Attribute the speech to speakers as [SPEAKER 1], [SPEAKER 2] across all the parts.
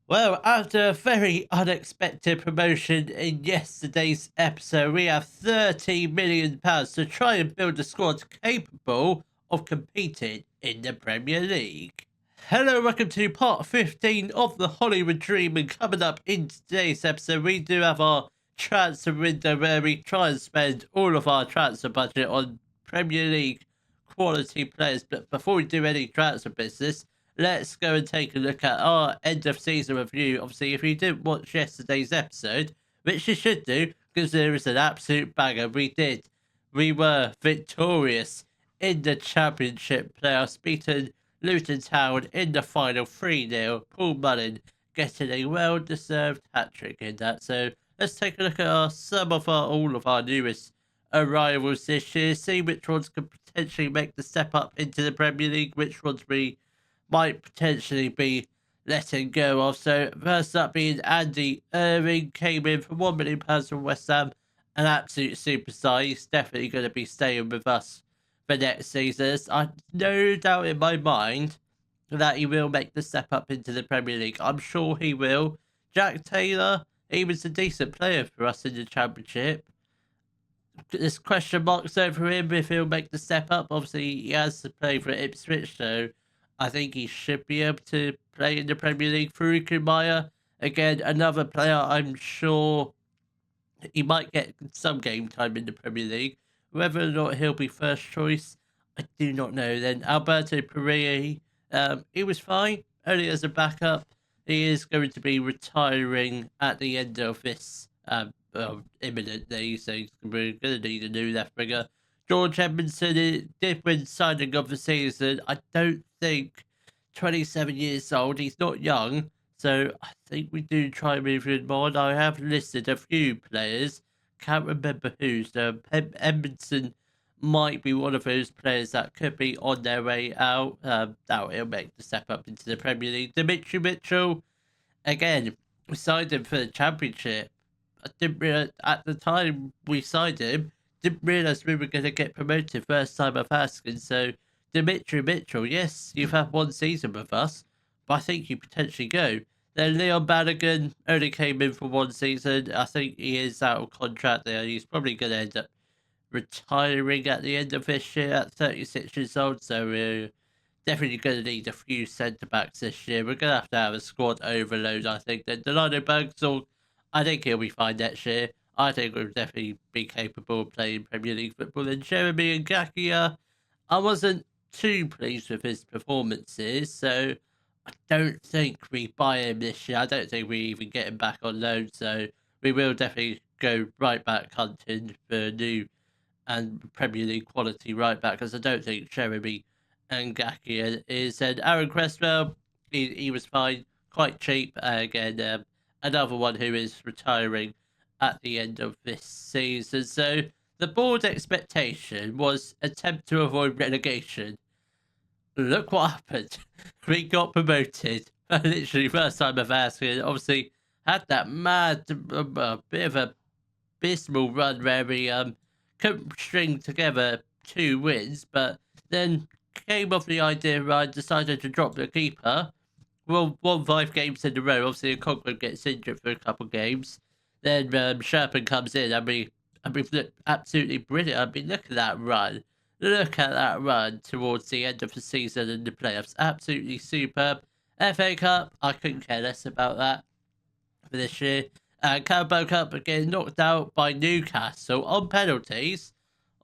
[SPEAKER 1] Well, after a very unexpected promotion in yesterday's episode, we have £30 million to try and build a squad capable of competing in the Premier League. Hello, welcome to part 15 of the Hollywood Dream, and coming up in today's episode, we do have our transfer window where we try and spend all of our transfer budget on Premier League quality players. But before we do any transfer business, let's go and take a look at our end of season review. Obviously, if you didn't watch yesterday's episode, which you should do, because there is an absolute banger, we did. We were victorious in the Championship playoffs, beating Luton Town in the final 3-0. Paul Mullin getting a well-deserved hat-trick in that. So let's take a look at all of our newest arrivals this year, see which ones could potentially make the step up into the Premier League, which ones we might potentially be letting go of. So first up being Andy Irving, came in for £1 million from West Ham, an absolute superstar. He's definitely going to be staying with us for next season. I've no doubt in my mind that he will make the step up into the Premier League. I'm sure he will. Jack Taylor, he was a decent player for us in the Championship. There's question marks over him if he'll make the step up. Obviously, he has to play for Ipswich, so I think he should be able to play in the Premier League. Farouk Maya, again, another player I'm sure he might get some game time in the Premier League. Whether or not he'll be first choice, I do not know. Then Alberto Pereira, he was fine, only as a backup. He is going to be retiring at the end of this imminently, so we're going to need a new left winger. George Edmondson, it did win signing of the season. I don't think 27 years old, he's not young, so I think we do try and move him on. I have listed a few players, can't remember who's. Edmondson might be one of those players that could be on their way out. Now he'll make the step up into the Premier League. Dimitri Mitchell, again, we signed him for the Championship. I didn't realize at the time we signed him, didn't realize we were going to get promoted first time of asking. So, Dimitri Mitchell, yes, you've had one season with us, but I think you potentially go. Then Leon Bannigan only came in for one season. I think he is out of contract there. He's probably going to end up retiring at the end of this year at 36 years old. So, we're definitely going to need a few centre backs this year. We're going to have a squad overload, I think. Then Delano Bergson, I think he'll be fine next year. I think we'll definitely be capable of playing Premier League football. And Jeremy Ngakia, I wasn't too pleased with his performances, so I don't think we buy him this year. I don't think we even get him back on loan, so we will definitely go right back hunting for a new and Premier League quality right back, because I don't think Jeremy Ngakia is. And Aaron Cresswell, he was fine, quite cheap. Again, another one who is retiring at the end of this season. So the board expectation was attempt to avoid relegation. Look what happened. We got promoted. Literally first time I've asked it. Obviously had that mad bit of a abysmal run where we couldn't string together 2 wins, but then came off the idea where I decided to drop the keeper. Well, won 5 games in a row. Obviously, Conklin gets injured for a couple of games. Then Sherpen comes in. We look absolutely brilliant. I mean, look at that run. Look at that run towards the end of the season and the playoffs. Absolutely superb. FA Cup, I couldn't care less about that for this year. Carabao Cup again knocked out by Newcastle on penalties.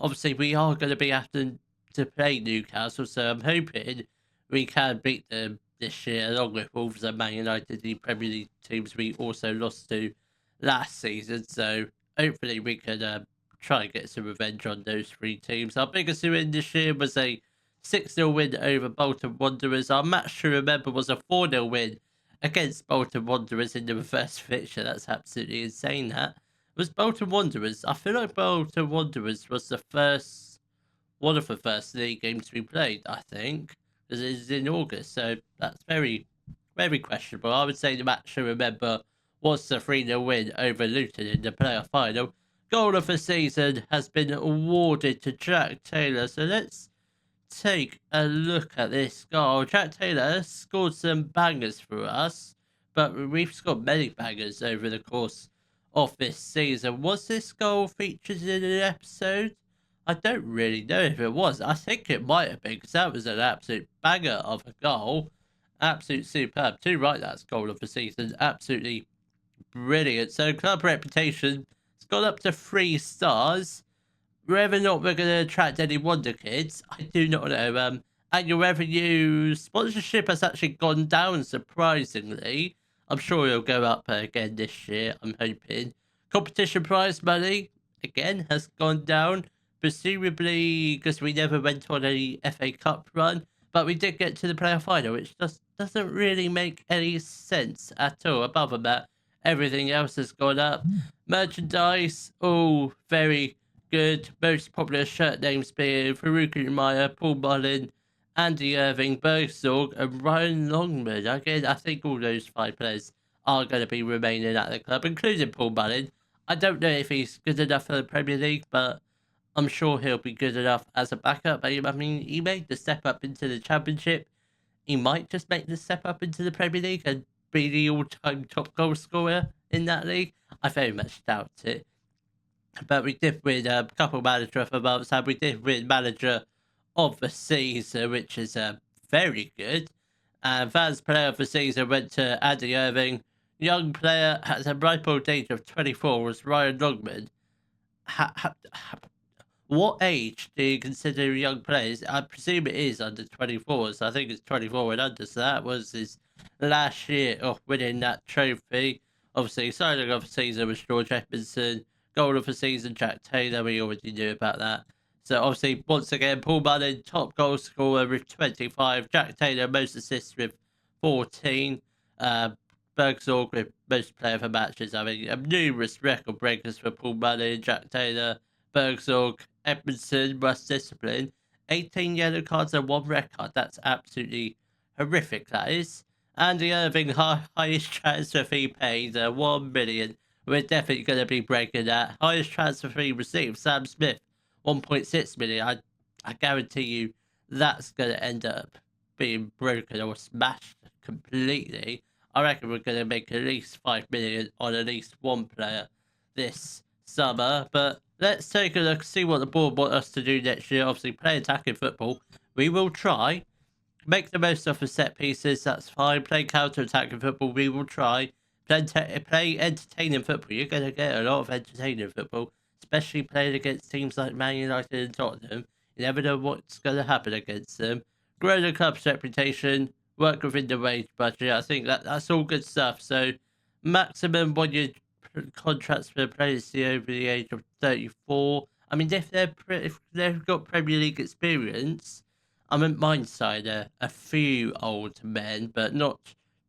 [SPEAKER 1] Obviously, we are going to be having to play Newcastle, so I'm hoping we can beat them this year, along with Wolves and Man United, the Premier League teams we also lost to last season. So hopefully we can try and get some revenge on those 3 teams. Our biggest win this year was a 6-0 win over Bolton Wanderers. Our match to remember was a 4-0 win against Bolton Wanderers in the reverse fixture. That's absolutely insane. That was Bolton Wanderers. I feel like Bolton Wanderers was one of the first league games we played, I think, because it is in August. So that's very, very questionable. I would say the match to remember was the 3-0 win over Luton in the playoff final. Goal of the season has been awarded to Jack Taylor. So let's take a look at this goal. Jack Taylor scored some bangers for us, but we've scored many bangers over the course of this season. Was this goal featured in an episode? I don't really know if it was. I think it might have been because that was an absolute banger of a goal. Absolute superb. Too right, that's goal of the season. Absolutely brilliant. So club reputation has gone up to 3 stars. Whether or not we're going to attract any wonder kids, I do not know. Annual revenue sponsorship has actually gone down surprisingly. I'm sure it'll go up again this year, I'm hoping. Competition prize money, again, has gone down. Presumably because we never went on a FA Cup run. But we did get to the playoff final, which just doesn't really make any sense at all. Apart from that, everything else has gone up. Merchandise, all very good. Most popular shirt names being Farouk Meyer, Paul Mullin, Andy Irving, Bergsorg, and Ryan Longman. Again, I think all those 5 players are going to be remaining at the club, including Paul Mullin. I don't know if he's good enough for the Premier League, but I'm sure he'll be good enough as a backup. I mean, he made the step up into the Championship. He might just make the step up into the Premier League and be the all-time top goal scorer in that league. I very much doubt it. But we did win a couple manager of the months, and we did win manager of the season, which is very good. And Vans player of the season went to Andy Irving. Young player at a ripe old age of 24 was Ryan Longman. What age do you consider young players? I presume it is under 24, so I think it's 24 and under. So that was his last year of winning that trophy. Obviously, signing of the season was George Edmondson. Goal of the season, Jack Taylor. We already knew about that. So obviously, once again, Paul Mullin, top goal scorer with 25. Jack Taylor, most assists with 14. Bergsorg with most player for matches. I mean, numerous record breakers for Paul Mullin, Jack Taylor, Bergsorg, Edmondson, most discipline. 18 yellow cards and 1 red card. That's absolutely horrific, that is. Andy Irving, highest transfer fee paid, 1 million. We're definitely going to be breaking that. Highest transfer fee received, Sam Smith, 1.6 million. I guarantee you that's going to end up being broken or smashed completely. I reckon we're going to make at least 5 million on at least one player this summer. But let's take a look, see what the board want us to do next year. Obviously, play attacking football. We will try. Make the most of the set pieces, that's fine. Play counter-attacking football, we will try. Play entertaining football. You're going to get a lot of entertaining football, especially playing against teams like Man United and Tottenham. You never know what's going to happen against them. Grow the club's reputation, work within the wage budget. I think that's all good stuff. So, maximum 1-year contracts for players over the age of 34. I mean, if they've got Premier League experience, I wouldn't mind signing a few old men, but not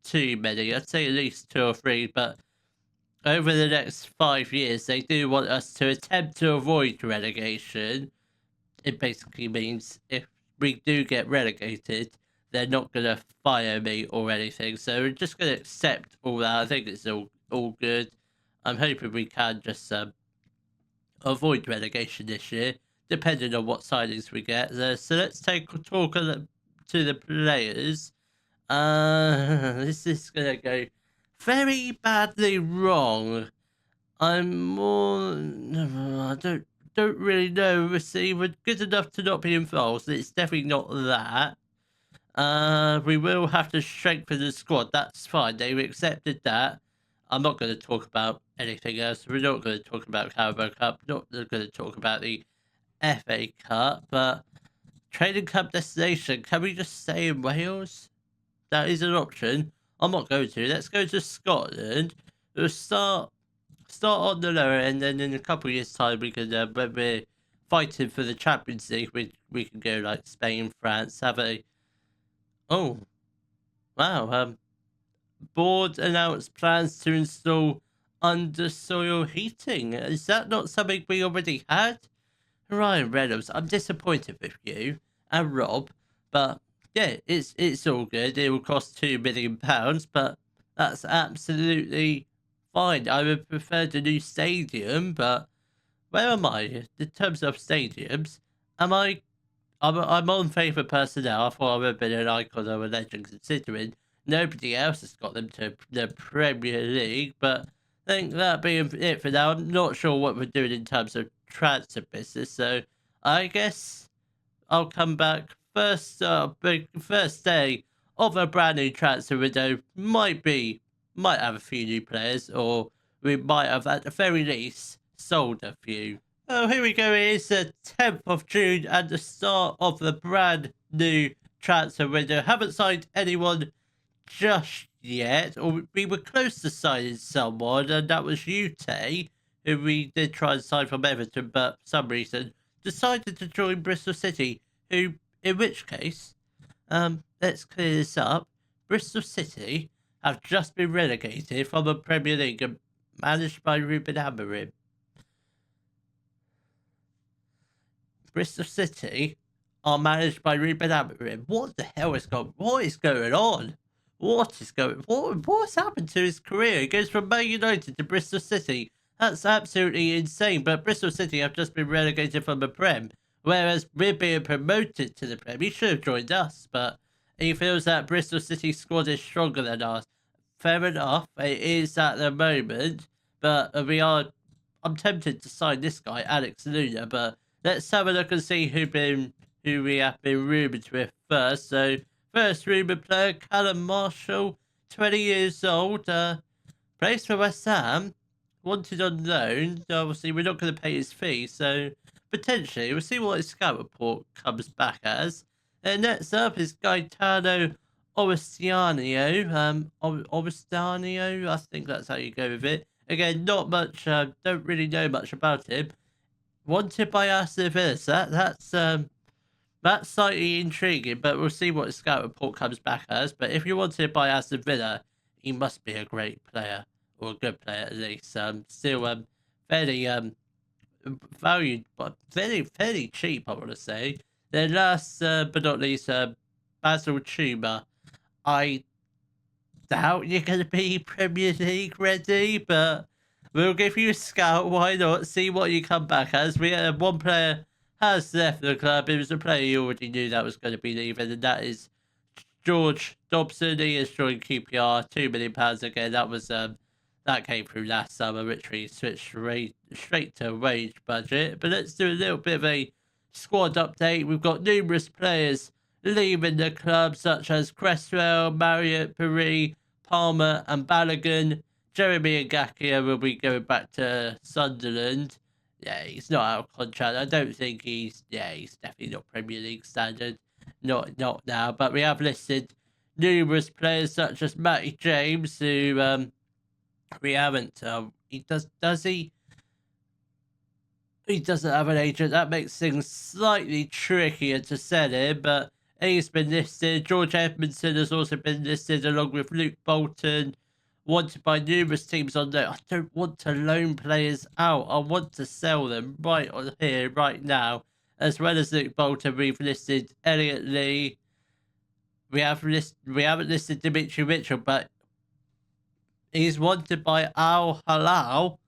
[SPEAKER 1] too many. I'd say at least 2 or 3, but over the next 5 years, they do want us to attempt to avoid relegation. It basically means if we do get relegated, they're not going to fire me or anything. So we're just going to accept all that. I think it's all good. I'm hoping we can just avoid relegation this year, depending on what signings we get. So let's take a talk to the players. This is going to go very badly wrong. I don't really know. We're good enough to not be involved. It's definitely not that. We will have to strengthen the squad. That's fine. They accepted that. I'm not going to talk about anything else. We're not going to talk about Carabao Cup. Not going to talk about the FA Cup. But Trading Cup destination. Can we just stay in Wales? That is an option. I'm not going to. Let's go to Scotland. We'll start on the lower end, and in a couple of years' time, we can, when we're fighting for the Champions League, we can go like Spain, France, have a... Oh, wow. Board announced plans to install under-soil heating. Is that not something we already had? Ryan Reynolds, I'm disappointed with you and Rob, but yeah, it's all good. It will cost £2 million, but that's absolutely fine. I would prefer the new stadium, but where am I in terms of stadiums? I'm on favourite personnel. I thought I would have been an icon or a legend considering Nobody else has got them to the Premier League, but I think that being it for now. I'm not sure what we're doing in terms of transfer business, so I guess I'll come back first day of a brand new transfer window. Might have a few new players, or we might have at the very least sold a few. Oh, here we go. It is the 10th of June and the start of the brand new transfer window. Haven't signed anyone just yet, or we were close to signing someone, and that was Ute, who we did try and sign from Everton, but for some reason decided to join Bristol City. In which case, let's clear this up. Bristol City have just been relegated from the Premier League and managed by Ruben Amorim. Bristol City are managed by Ruben Amorim. What the hell is going? What is going on? What's happened to his career? He goes from Man United to Bristol City. That's absolutely insane. But Bristol City have just been relegated from the Prem, whereas we're being promoted to the Prem. He should have joined us, but he feels that Bristol City squad is stronger than us. Fair enough, it is at the moment, but I'm tempted to sign this guy, Alex Luna, but let's have a look and see who we have been rumoured with first. So, first rumoured player, Callum Marshall, 20 years old, plays for West Ham, wanted on loan. Obviously, we're not going to pay his fee, so potentially we'll see what his scout report comes back as. And next up is Gaetano Orestiano, I think that's how you go with it. Again, not much, don't really know much about him. Wanted by Aston Villa, so that's slightly intriguing, but we'll see what his scout report comes back as. But if you wanted by Aston Villa, he must be a great player, or a good player at least. Still, fairly valued, but fairly cheap, I want to say. Then last but not least, Basil Chuma. I doubt you're going to be Premier League ready, but we'll give you a scout. Why not? See what you come back as. We have one player has left the club. It was a player you already knew that was going to be leaving, and that is George Dobson. He has joined QPR, £2 million again. That was that came through last summer, which we switched straight to wage budget. But let's do a little bit of a squad update. We've got numerous players leaving the club, such as Cresswell, Marriott, Paris, Palmer, and Balogun. Jeremy Ngakia will be going back to Sunderland. Yeah, he's not out of contract. I don't think he's definitely not Premier League standard. Not now. But we have listed numerous players such as Matty James, who we haven't. Does he? He doesn't have an agent. That makes things slightly trickier to sell him, but he's been listed. George Edmondson has also been listed along with Luke Bolton. Wanted by numerous teams on loan. I don't want to loan players out. I want to sell them right on here, right now. As well as Luke Bolton, we've listed Elliot Lee. We haven't listed Dimitri Mitchell, but he's wanted by Al Hilal.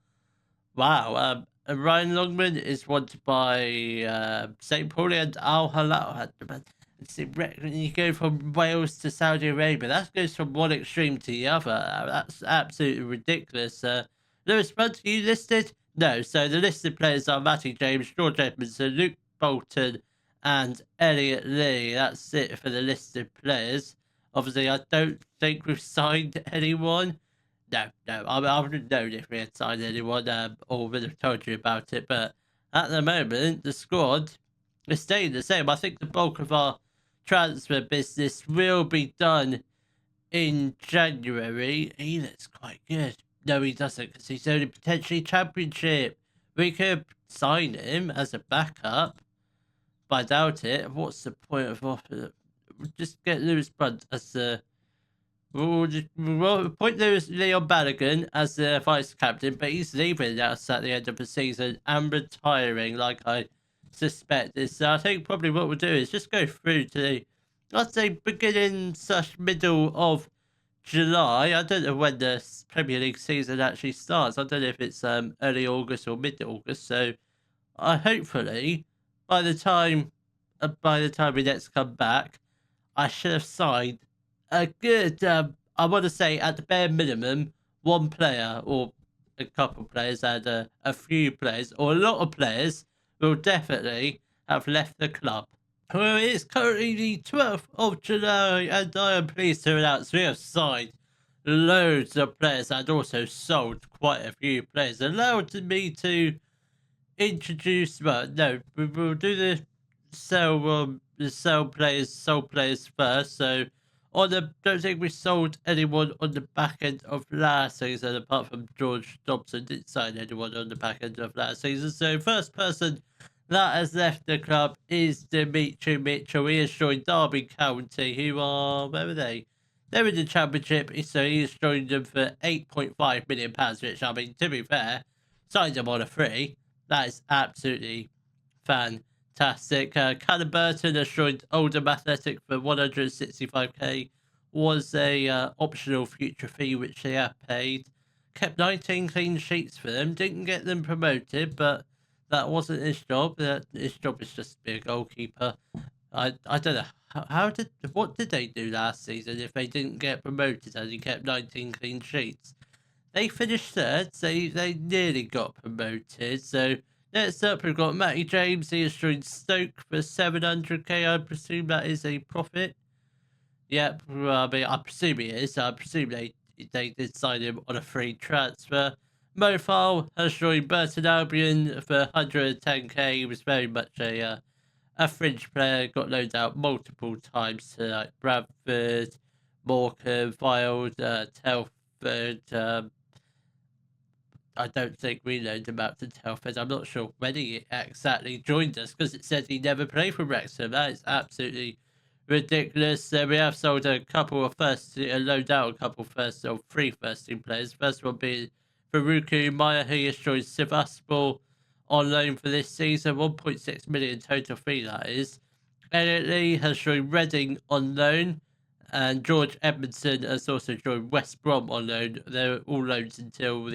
[SPEAKER 1] Wow. And Ryan Longman is wanted by St. Pauli and Al Hilal. You go from Wales to Saudi Arabia. That goes from one extreme to the other. That's absolutely ridiculous. Lewis Brunt, you listed? No. So the listed players are Matty James, George Edmondson, Luke Bolton, and Elliot Lee. That's it for the listed players. Obviously, I don't think we've signed anyone. No. I wouldn't have known if we had signed anyone or would have told you about it. But at the moment, the squad is staying the same. I think the bulk of our transfer business will be done in January. He looks quite good. No, he doesn't, because he's only potentially Championship. We could sign him as a backup, but I doubt it. What's the point of offer? Just get Lewis Brunt as the. We'll appoint Leon Balogun as the vice captain, but he's leaving us at the end of the season and retiring, like I suspected. So I think probably what we'll do is just go through to, I'd say, beginning / middle of July. I don't know when the Premier League season actually starts. I don't know if it's early August or mid August. So hopefully by the time we next come back, I should have signed a good, I want to say at the bare minimum, one player or a couple players and a few players or a lot of players will definitely have left the club. Well, it's currently the 12th of July, and I am pleased to announce we have signed loads of players and also sold quite a few players, allowed me to introduce. Well, no, we'll do the sold players first. So, don't think we sold anyone on the back end of last season, apart from George Dobson. Didn't sign anyone on the back end of last season. So, first person that has left the club is Dimitri Mitchell. He has joined Derby County, who are, where are they? They're in the Championship, so he has joined them for £8.5 million, which, I mean, to be fair, signed him on a free. That is absolutely fantastic. Callum Burton has joined Oldham Athletic for 165k. Was a optional future fee which they have paid. Kept 19 clean sheets for them. Didn't get them promoted, but that wasn't his job. His job is just to be a goalkeeper. I don't know what did they do last season if they didn't get promoted and he kept 19 clean sheets. They finished third, so they nearly got promoted. So next up, we've got Matty James. He has joined Stoke for 700k. I presume that is a profit. Yep, well, I mean, I presume it is. I presume they did sign him on a free transfer. Mofile has joined Burton Albion for 110k. He was very much a fringe player, got loaned out multiple times to like Bradford, Morecambe, Fylde, Telford. I don't think we loaned him out to Telford. I'm not sure when he exactly joined us because it said he never played for Wrexham. That is absolutely ridiculous. We have sold a couple of loaned out a couple first or three first team players. First one being Faruku Maya, who has joined Sevastopol on loan for this season. 1.6 million total fee, that is. Elliot Lee has joined Reading on loan. And George Edmondson has also joined West Brom on loan. They're all loans until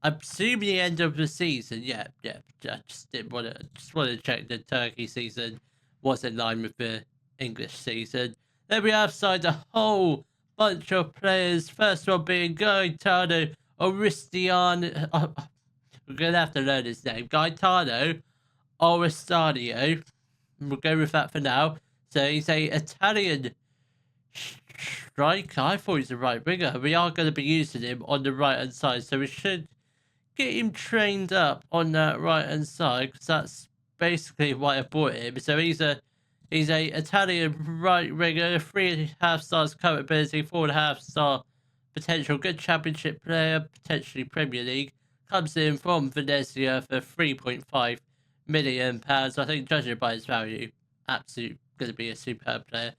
[SPEAKER 1] I presume the end of the season. Yeah. I just want to check the Turkey season was in line with the English season. Then we have signed a whole bunch of players. First one being Gaetano Oristian. We're gonna have to learn his name. Gaetano Oristadio. We'll go with that for now. So he's a Italian striker. I thought he's a right winger. We are going to be using him on the right hand side, so we should get him trained up on that right hand side because that's basically why I bought him. So he's a Italian right winger, 3.5 stars current ability, 4.5 star potential, good championship player, potentially Premier League. Comes in from Venezia for £3.5 million. I think judging by his value, absolutely going to be a superb player.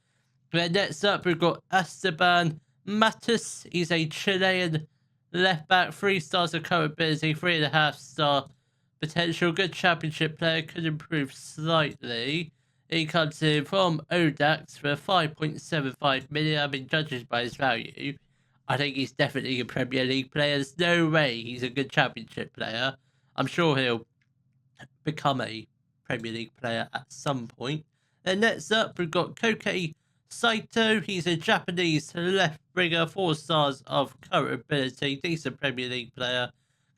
[SPEAKER 1] Then next up, we've got Esteban Matus. He's a Chilean left back, 3 stars of current ability, 3.5 star potential, good championship player, could improve slightly. He comes in from Odax for 5.75 million. I mean, judging by his value, I think he's definitely a Premier League player. There's no way he's a good championship player. I'm sure he'll become a Premier League player at some point. Then next up, we've got Koke Saito. He's a Japanese left winger, 4 stars of current ability, decent Premier League player.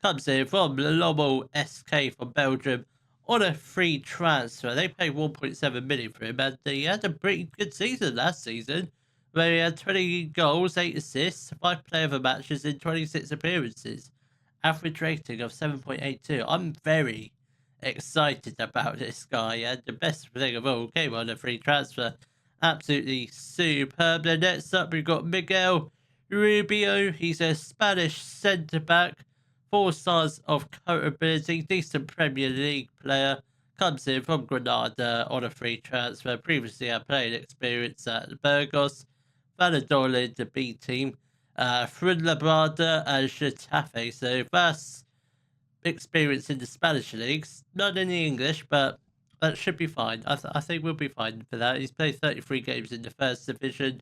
[SPEAKER 1] Comes in from Lommel SK from Belgium on a free transfer. They paid 1.7 million for him, and he had a pretty good season last season, where he had 20 goals, 8 assists, 5 player of the matches in 26 appearances. Average rating of 7.82. I'm very excited about this guy, and the best thing of all came on a free transfer. Absolutely superb. Then next up, we've got Miguel Rubio. He's a Spanish centre-back, 4 stars of current ability, decent Premier League player. Comes in from Granada on a free transfer. Previously had playing experience at Burgos, Valladolid, the B team, Fuenlabrada and Getafe. So vast experience in the Spanish leagues, not in the English, but that should be fine. I think we'll be fine for that. He's played 33 games in the first division,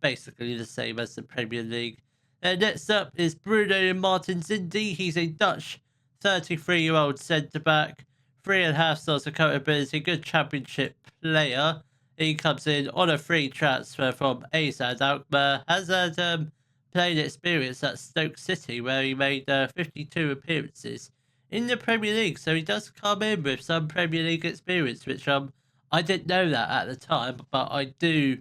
[SPEAKER 1] basically the same as the Premier League. Next up is Bruno Martins Indy. He's a Dutch 33-year-old centre-back, 3.5 stars of current ability, good championship player. He comes in on a free transfer from Azad Alkmaar. Has had playing experience at Stoke City, where he made 52 appearances in the Premier League. So he does come in with some Premier League experience, which I didn't know that at the time, but I do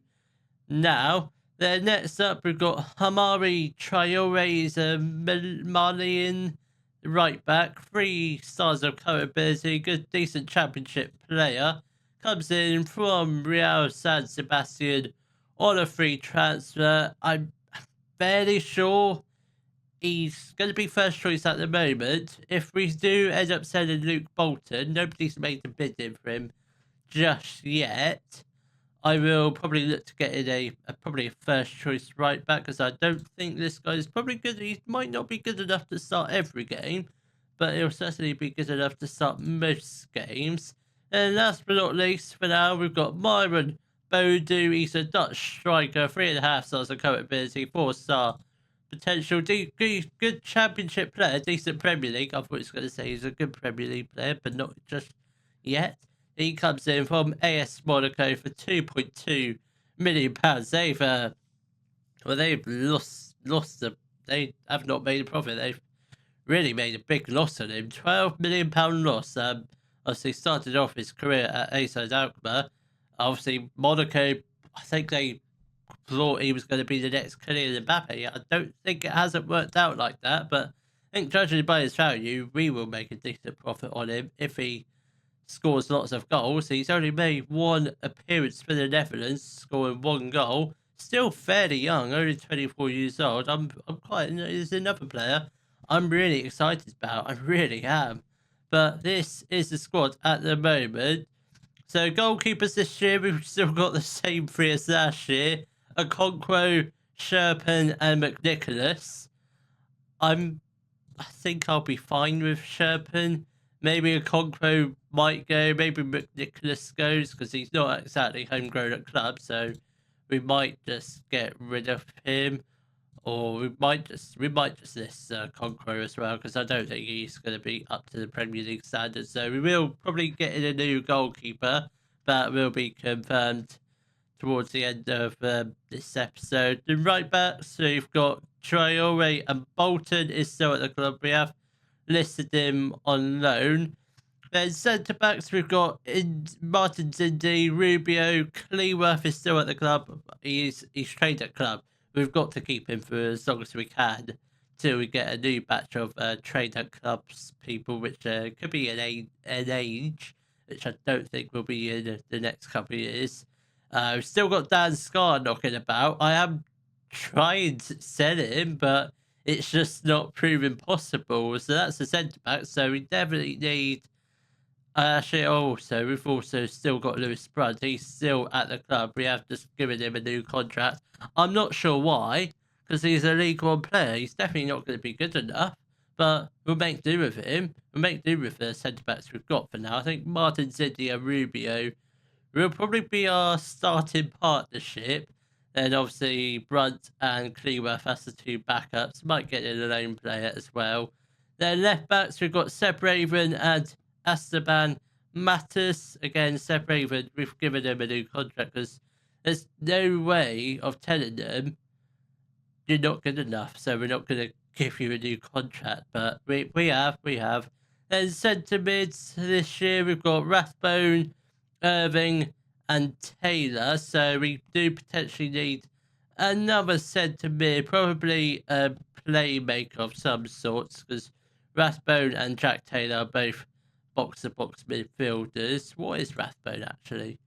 [SPEAKER 1] now. Then next up, we've got Hamari Traore's a Malian right back, 3 stars of current ability, good, decent championship player. Comes in from Real San Sebastian on a free transfer. I'm fairly sure he's going to be first choice at the moment. If we do end up selling Luke Bolton, nobody's made a bid in for him just yet. I will probably look to get in probably a first choice right back, because I don't think this guy is probably good. He might not be good enough to start every game, but he'll certainly be good enough to start most games. And last but not least, for now, we've got Myron Bodu. He's a Dutch striker, 3.5 stars of current ability, 4-star potential, good championship player, decent Premier League. I thought he was going to say he's a good Premier League player, but not just yet. He comes in from AS Monaco for £2.2 million. They've lost they have not made a profit. They've really made a big loss on him. £12 million loss. Obviously started off his career at AS Alkmaar. Obviously Monaco, I think they thought he was going to be the next Kylian Mbappe. I don't think it hasn't worked out like that, but I think judging by his value, we will make a decent profit on him if he scores lots of goals. He's only made 1 appearance for the Netherlands, scoring 1 goal. Still fairly young, only 24 years old. I'm quite. There's another player I'm really excited about. I really am. But this is the squad at the moment. So goalkeepers this year, we've still got the same 3 as last year: Okonkwo, Sherpen, and McNicholas. I think I'll be fine with Sherpen. Maybe Okonkwo might go. Maybe McNicholas goes, because he's not exactly homegrown at club. So we might just get rid of him, or we might just list Okonkwo as well, because I don't think he's going to be up to the Premier League standards. So we will probably get in a new goalkeeper. That will be confirmed towards the end of this episode. The right backs, so you've got Traore and Bolton is still at the club. We have listed him on loan. Then centre backs, we've got Martin Zindi, Rubio, Cleworth is still at the club. He's trained at club. We've got to keep him for as long as we can till we get a new batch of trained at clubs people, which could be an age, which I don't think will be in the next couple of years. We've still got Dan Scar knocking about. I am trying to sell him, but it's just not proven possible. So that's the centre back. So we definitely need. We've also still got Lewis Brunt. He's still at the club. We have just given him a new contract. I'm not sure why, because he's a League One player. He's definitely not going to be good enough, but we'll make do with him. We'll make do with the centre backs we've got for now. I think Martin Zindi and Rubio will probably be our starting partnership. Then obviously Brunt and Cleworth as the 2 backups. Might get in a lone player as well. Then left backs, we've got Seb Raven and Esteban Matus. Again, Seb Raven, we've given him a new contract, because there's no way of telling them you're not good enough, so we're not going to give you a new contract. But we have. Then centre mids this year, we've got Rathbone, Irving, and Taylor. So we do potentially need another centre mid, probably a playmaker of some sorts, because Rathbone and Jack Taylor are both box-to-box midfielders. What is Rathbone actually?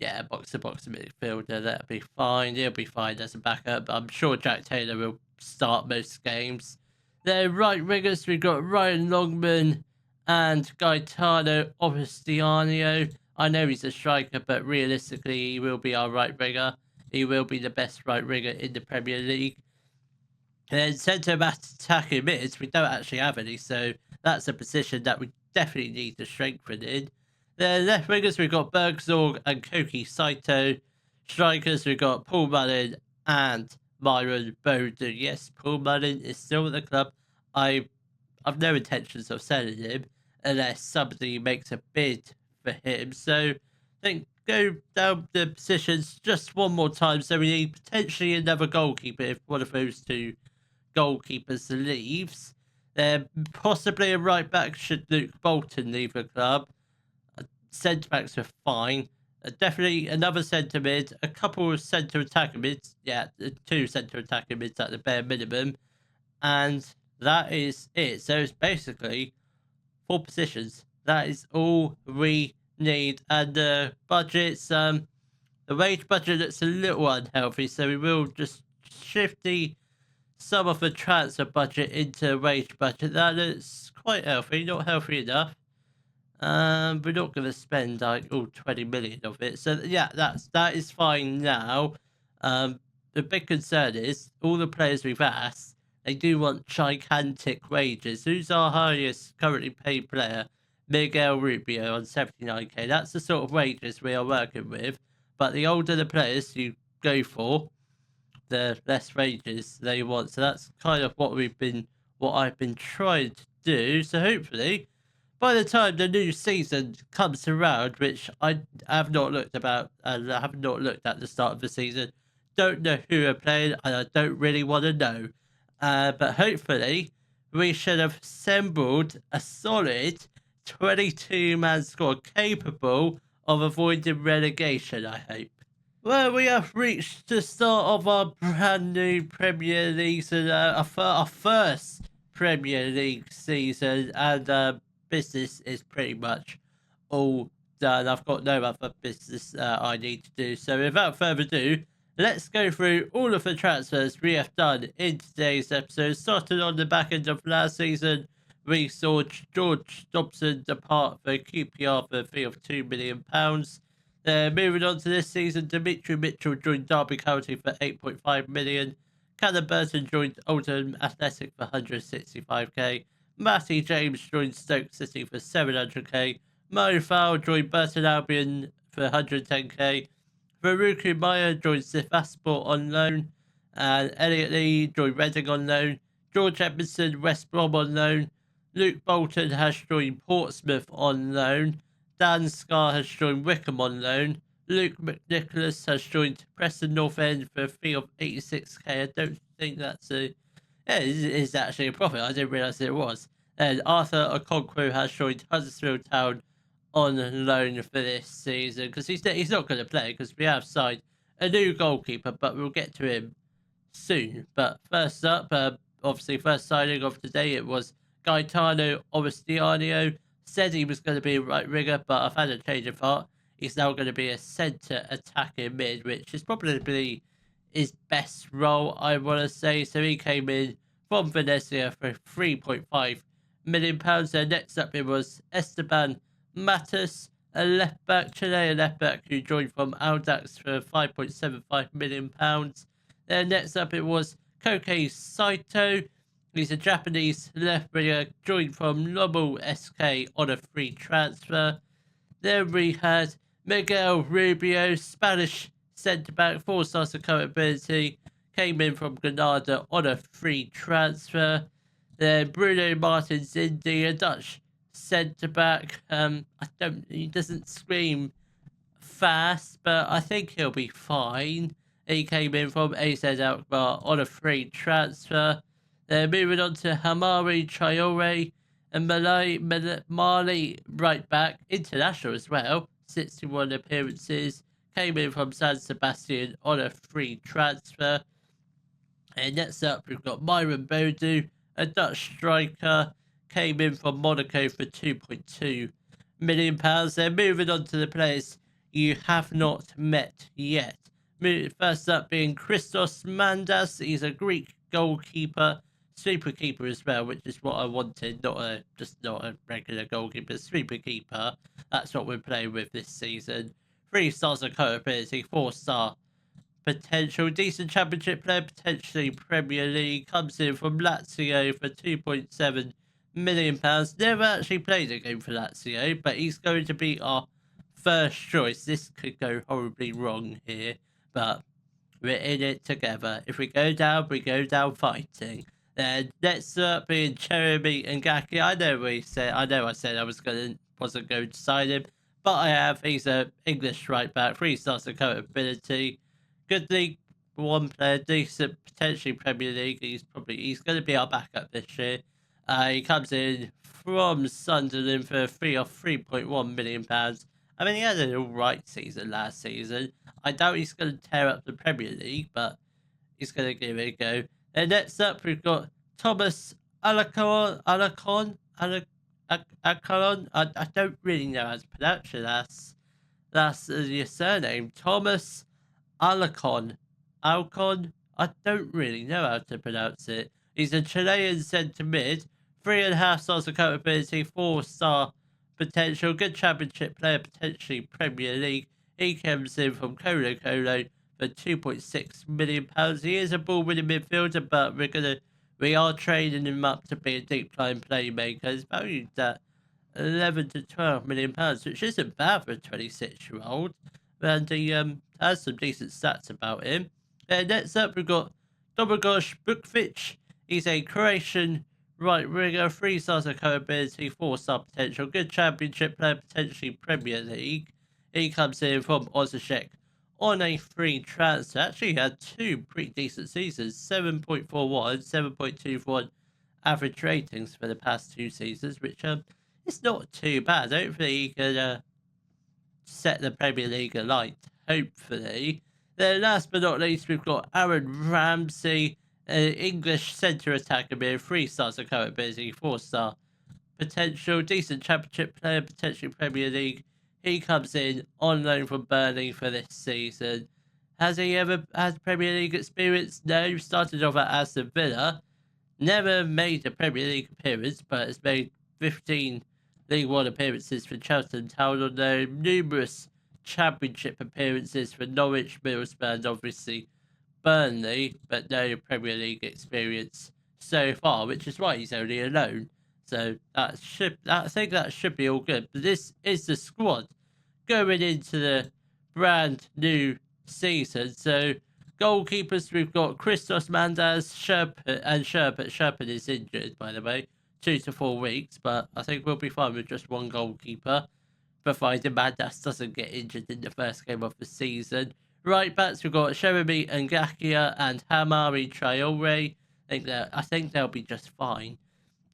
[SPEAKER 1] Yeah, box-to-box midfielder. That'll be fine. He'll be fine as a backup. I'm sure Jack Taylor will start most games. Then right wingers, we've got Ryan Longman and Gaetano Ostiano. I know he's a striker, but realistically, he will be our right winger. He will be the best right winger in the Premier League. And then centre-back attacking mids, we don't actually have any, so that's a position that we definitely need to strengthen in. Then left wingers, we've got Bergzorg and Koki Saito. Strikers, we've got Paul Mullin and Myron Boden. Yes, Paul Mullin is still at the club. I've no intentions of selling him unless somebody makes a bid for him. So I think go down the positions just one more time. So we need potentially another goalkeeper if one of those two goalkeepers leaves. Then possibly a right back should Luke Bolton leave the club. Centre backs are fine. Definitely another centre mid, a couple of centre attacking mids. Yeah, 2 centre attacking mids at the bare minimum. And that is it. So it's basically 4 positions. That is all we need. And the budgets, the wage budget looks a little unhealthy. So we will just shift some of the transfer budget into wage budget. That looks quite healthy, not healthy enough. We're not going to spend like all 20 million of it. So yeah, that is fine now. The big concern is all the players we've asked, they do want gigantic wages. Who's our highest currently paid player? Miguel Rubio on 79k. That's the sort of wages we are working with. But the older the players you go for, the less wages they want. So that's kind of what I've been trying to do. So hopefully, by the time the new season comes around, which I have not looked about, and I have not looked at the start of the season, don't know who are playing, and I don't really want to know. But hopefully, we should have assembled a solid 22-man squad capable of avoiding relegation, I hope. Well, we have reached the start of our brand new Premier League season, our first Premier League season, and business is pretty much all done. I've got no other business I need to do. So without further ado, let's go through all of the transfers we have done in today's episode. Starting on the back end of last season, we saw George Dobson depart for QPR for a fee of £2 million. Moving on to this season, Dimitri Mitchell joined Derby County for 8.5 million. Callum Burton joined Oldham Athletic for 165k. Matty James joined Stoke City for 700k. Mo Fowl joined Burton Albion for 110k. Faruku Maya joined Sivasspor on loan. And Elliot Lee joined Reading on loan. George Edmondson, West Brom on loan. Luke Bolton has joined Portsmouth on loan. Dan Scarr has joined Wickham on loan. Luke McNicholas has joined Preston North End for a fee of 86k. I don't think that's a... Yeah, it is actually a profit. I didn't realise it was. And Arthur Okonkwo has joined Huddersfield Town on loan for this season because he's not going to play because we have signed a new goalkeeper, but we'll get to him soon. But first up, obviously first signing of today, it was Gaetano Orustiano. Said he was going to be a right winger, but I've had a change of heart. He's now going to be a centre attacking mid, which is probably his best role, I want to say. So he came in from Venezia for £3.5 million. Then next up it was Esteban Matus, a left back, Chilean left back who joined from Audax for £5.75 million. Then next up it was Koke Saito. He's a Japanese left winger, joined from Lommel SK on a free transfer. Then we had Miguel Rubio, Spanish centre-back, 4 stars of current ability, came in from Granada on a free transfer. Then Bruno Martins Indy, a Dutch centre-back. He doesn't scream fast, but I think he'll be fine. He came in from AZ Alkmaar on a free transfer. Then moving on to Hamari Traore, and Mali right back, international as well, 61 appearances, came in from San Sebastian on a free transfer. And next up, we've got Myron Bodu, a Dutch striker, came in from Monaco for £2.2 million. Then moving on to the players you have not met yet. First up being Christos Mandas. He's a Greek goalkeeper, super keeper as well, which is what I wanted, not a regular goalkeeper, super keeper. That's what we're playing with this season. 3 stars of capability, 4-star potential, decent championship player, potentially Premier League, comes in from Lazio for £2.7 million. Never actually played a game for Lazio, but he's going to be our first choice. This could go horribly wrong here, but we're in it together. If we go down fighting. Then next up being Jeremy Ngaki. I know I said I wasn't going to sign him, He's an English right back, 3 stars of capability, good League One player, decent, potentially Premier League. He's going to be our backup this year. He comes in from Sunderland for a fee of £3.1 million. I mean, he had an alright season last season. I doubt he's going to tear up the Premier League, but he's going to give it a go. And next up, we've got Thomas Alacon. I don't really know how to pronounce it. That's your surname, Thomas Alacon. Alcon. I don't really know how to pronounce it. He's a Chilean centre mid, 3.5 stars of capability, 4-star potential, good championship player, potentially Premier League. He comes in from Colo Colo for £2.6 million. He is a ball-winning midfielder, but we are training him up to be a deep-line playmaker. He's valued at £11 to £12 million, which isn't bad for a 26-year-old. And he has some decent stats about him. Next up, we've got Domagoj Bukvic. He's a Croatian right winger, 3 stars of capability, 4-star potential, good championship player, potentially Premier League. He comes in from Osijek on a free transfer. Actually had 2 pretty decent seasons, 7.41, 7.21 average ratings for the past 2 seasons, which it's not too bad. Hopefully he can set the Premier League alight, hopefully. Then last but not least, we've got Aaron Ramsey, an English centre attacker mid, 3 stars of capability, 4-star potential, decent championship player, potentially Premier League. He comes in on loan from Burnley for this season. Has he ever had Premier League experience? No, started off at Aston Villa. Never made a Premier League appearance, but has made 15 League One appearances for Cheltenham Town on loan, numerous championship appearances for Norwich, Middlesbrough, and obviously Burnley, but no Premier League experience so far, which is why he's only a loan. So I think that should be all good. But this is the squad going into the brand new season. So goalkeepers, we've got Christos Mandas, Sherpet is injured, by the way, 2 to 4 weeks, but I think we'll be fine with just one goalkeeper, provided Mandas doesn't get injured in the first game of the season. Right backs, we've got Jeremy Ngakia and Hamari Traore. I think they'll be just fine.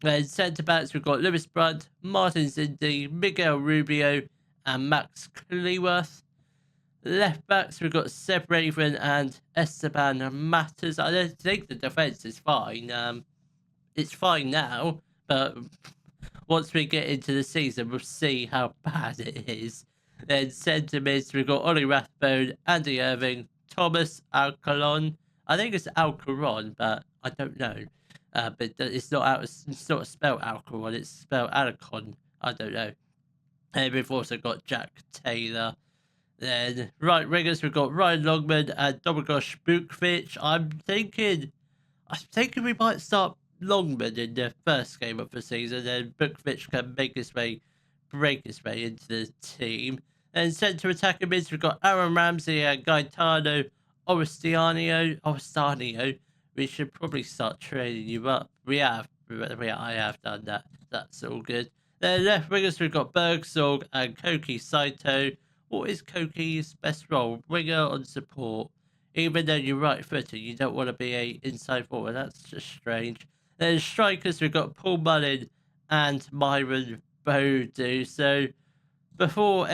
[SPEAKER 1] Then centre backs, we've got Lewis Brunt, Martin Zindi, Miguel Rubio, and Max Cleworth. Left backs, we've got Seb Raven and Esteban Matters. I don't think the defence is fine. It's fine now, but once we get into the season, we'll see how bad it is. Then centre mids, we've got Ollie Rathbone, Andy Irving, Thomas Alcaron. I think it's Alcaron, but I don't know. But it's not spelled Alcaron, it's spelled Alacon. I don't know. And we've also got Jack Taylor. Then right wingers, we've got Ryan Longman and Domagoj Bukvic. I'm thinking we might start Longman in the first game of the season, then Bukvic can break his way into the team. Then centre attacking mids, we've got Aaron Ramsey and Gaetano Oristanio. We should probably start training you up. I have done that. That's all good. Then left wingers, we've got Bergsorg and Koki Saito. What is Koki's best role? Winger on support. Even though you're right-footed, you don't want to be a inside forward. That's just strange. Then strikers, we've got Paul Mullin and Myron Bodu. So before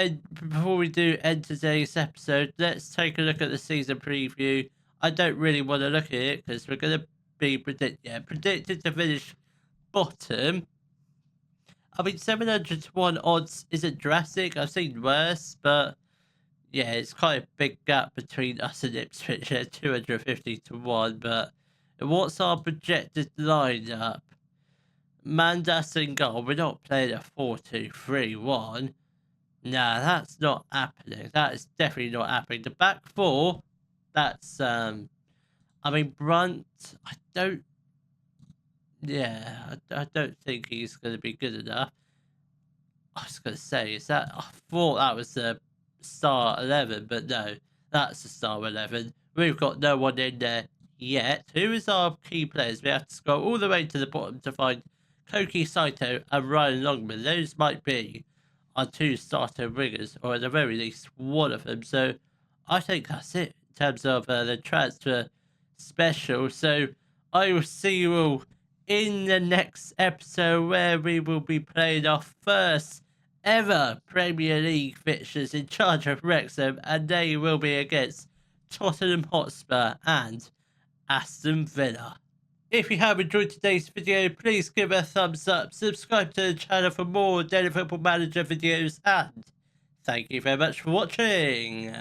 [SPEAKER 1] we do end today's episode, let's take a look at the season preview. I don't really want to look at it because we're going to be predicted to finish bottom. I mean, 700 to 1 odds isn't drastic. I've seen worse, but yeah, it's quite a big gap between us and Ipswich at 250 to 1. But what's our projected lineup? Mandas in goal. We're not playing a 4-2-3-1. Nah, that's not happening. That is definitely not happening. The back four, that's I mean, Brunt, I don't think he's going to be good enough. I was going to say, I thought that was the star 11, but no, that's the star 11. We've got no one in there yet. Who is our key players? We have to scroll all the way to the bottom to find Koki Saito and Ryan Longman. Those might be our two starter ringers, or at the very least one of them. So I think that's it in terms of the transfer special. So I will see you all in the next episode, where we will be playing our first ever Premier League fixtures in charge of Wrexham, and they will be against Tottenham Hotspur and Aston Villa. If you have enjoyed today's video, please give it a thumbs up, subscribe to the channel for more Daily Football Manager videos, and thank you very much for watching.